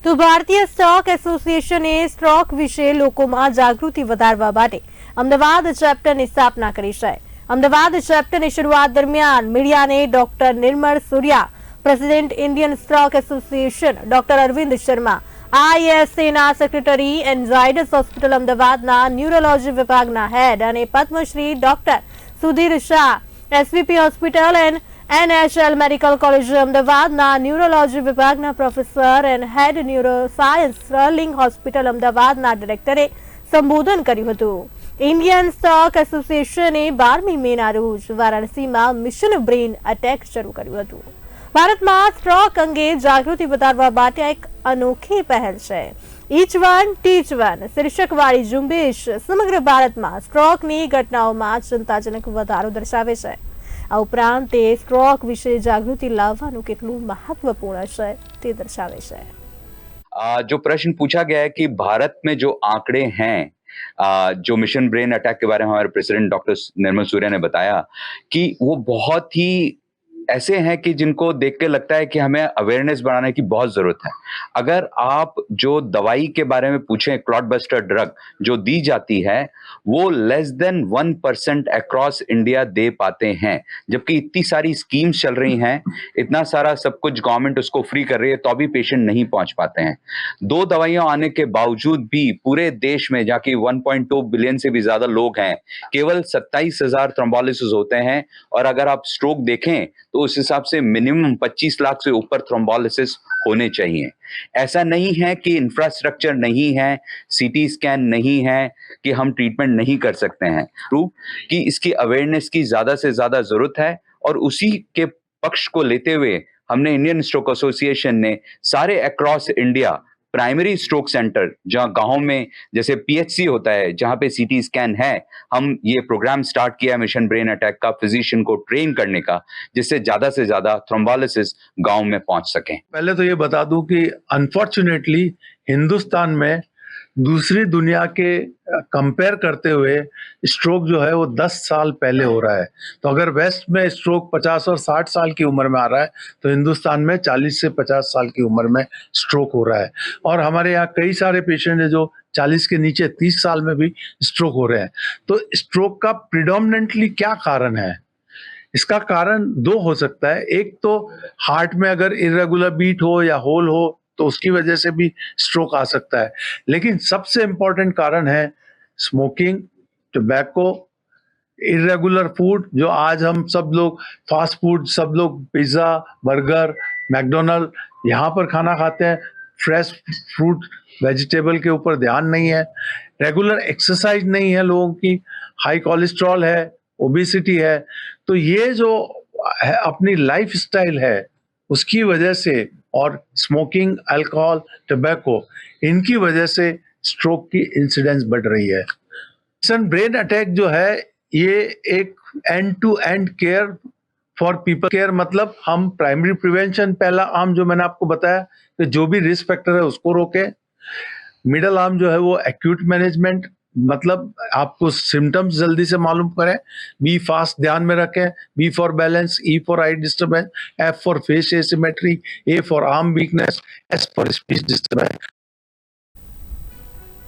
તો ભારતીય stock એસોસિએશને stock વિશે લોકોમાં જાગૃતિ વધારવા માટે અમદાવાદ ચેપ્ટરની સ્થાપના કરી છે। અમદાવાદ ચેપ્ટરની શરૂઆત દરમિયાન મીડિયાને doctor Nirmal Surya, president Indian stroke association doctor Arvind Sharma, ISAના સેક્રેટરી એન્ડ ઝાયડસ હોસ્પિટલ અમદાવાદના ન્યુરોલોજી વિભાગના હેડ અને Padmashri doctor Sudhir Shah, SVP hospital and NHL medical college અમદાવાદના ન્યુરોલોજી વિભાગના professor and head neuroscience Sterling hospital અમદાવાદના ડિરેક્ટરે સંબોધન કર્યું હતું। ઇન્ડિયન સ્ટોક એસોસિએશને 12મી મેના રોજ વારાણસીમાં મિશન બ્રેન અટેક શરૂ કર્યું હતું। ભારતમાં સ્ટોક અંગે જાગૃતિ વધારવા માટે એક અનોખી પહેલ છે। ઈચ વન ટીચ વન શીર્ષકવાળી ઝુંબેશ સમગ્ર ભારતમાં સ્ટ્રોકની ઘટનાઓમાં ચિંતાજનક વધારો દર્શાવે છે। આ ઉપરાંત તે સ્ટ્રોક વિશે જાગૃતિ લાવવાનું કેટલું મહત્વપૂર્ણ છે તે દર્શાવે છે। जो प्रश्न पूछा गया है कि भारत में जो आंकड़े हैं, जो मिशन ब्रेन अटैक के बारे में हमारे प्रेसिडेंट डॉक्टर निर्मल सूर्या ने बताया कि वो बहुत ही ऐसे हैं कि जिनको देख के लगता है कि हमें अवेयरनेस बढ़ाने की बहुत जरूरत है। अगर आप जो दवाई के बारे में पूछें, क्लॉट बस्टर ड्रग जो दी जाती है वो लेस देन 1% अक्रॉस इंडिया दे पाते हैं, जबकि इतनी सारी स्कीम्स चल रही हैं, इतना सारा सब कुछ गवर्नमेंट उसको फ्री कर रही है, तो भी पेशेंट नहीं पहुंच पाते हैं। 2 दवाइयां आने के बावजूद भी पूरे देश में जहाँ की 1.2 बिलियन से भी ज्यादा लोग हैं, केवल 27,000 थ्रोम्बोलिसिस होते हैं। और अगर आप स्ट्रोक देखें तो उस हिसाब से मिनिमम 25 लाख से ऊपर थ्रोम्बोलिसिस होने चाहिए। ऐसा नहीं है कि इंफ्रास्ट्रक्चर नहीं है, सीटी स्कैन नहीं है, कि हम ट्रीटमेंट नहीं कर सकते हैं। प्रूव कि इसकी अवेयरनेस की ज्यादा से ज्यादा जरूरत है, और उसी के पक्ष को लेते हुए हमने इंडियन स्ट्रोक एसोसिएशन ने सारे across India primary stroke centre, जहां गांव में जैसे PHC होता है, जहां पे CT स्कैन है, हम ये प्रोग्राम स्टार्ट किया मिशन ब्रेन अटैक का, फिजिशियन को ट्रेन करने का, जिससे ज्यादा से ज्यादा थ्रोम्बोलिसिस गांव में पहुंच सके। पहले तो ये बता दूं कि अनफॉर्चुनेटली हिंदुस्तान में दूसरी दुनिया के कंपेयर करते हुए स्ट्रोक जो है वो 10 साल पहले हो रहा है। तो अगर वेस्ट में स्ट्रोक 50 और 60 साल की उम्र में आ रहा है, तो हिंदुस्तान में 40 से 50 साल की उम्र में स्ट्रोक हो रहा है। और हमारे यहाँ कई सारे पेशेंट हैं जो 40 के नीचे 30 साल में भी स्ट्रोक हो रहे हैं। तो स्ट्रोक का प्रिडोमिनेंटली क्या कारण है? इसका कारण 2 हो सकता है। एक तो हार्ट में अगर इरेगुलर बीट हो या होल हो तो उसकी वजह से भी स्ट्रोक आ सकता है। लेकिन सबसे इंपॉर्टेंट कारण है स्मोकिंग, टोबैको, इरेगुलर फूड। जो आज हम सब लोग फास्ट फूड, सब लोग पिज्ज़ा, बर्गर, मैकडोनल्ड यहाँ पर खाना खाते हैं, फ्रेश फ्रूट वेजिटेबल के ऊपर ध्यान नहीं है, रेगुलर एक्सरसाइज नहीं है लोगों की, हाई कोलेस्ट्रॉल है, ओबेसिटी है। तो ये जो है अपनी लाइफ स्टाइल है उसकी वजह से, और स्मोकिंग, अल्कोहल, टोबैको, इनकी वजह से स्ट्रोक की इंसिडेंस बढ़ रही है। मिशन ब्रेन अटैक जो है ये एक end to end care for people care, मतलब हम प्राइमरी प्रिवेंशन, पहला आर्म जो मैंने आपको बताया कि जो भी रिस्क फैक्टर है उसको रोके। मिडल आर्म जो है वो एक्यूट मैनेजमेंट, मतलब आपको सिम्टम्स जल्दी से मालूम करें। बी फास्ट ध्यान में रखें, B for balance, E for I disturbance, F for face asymmetry, A for arm weakness, S for speech disturbance.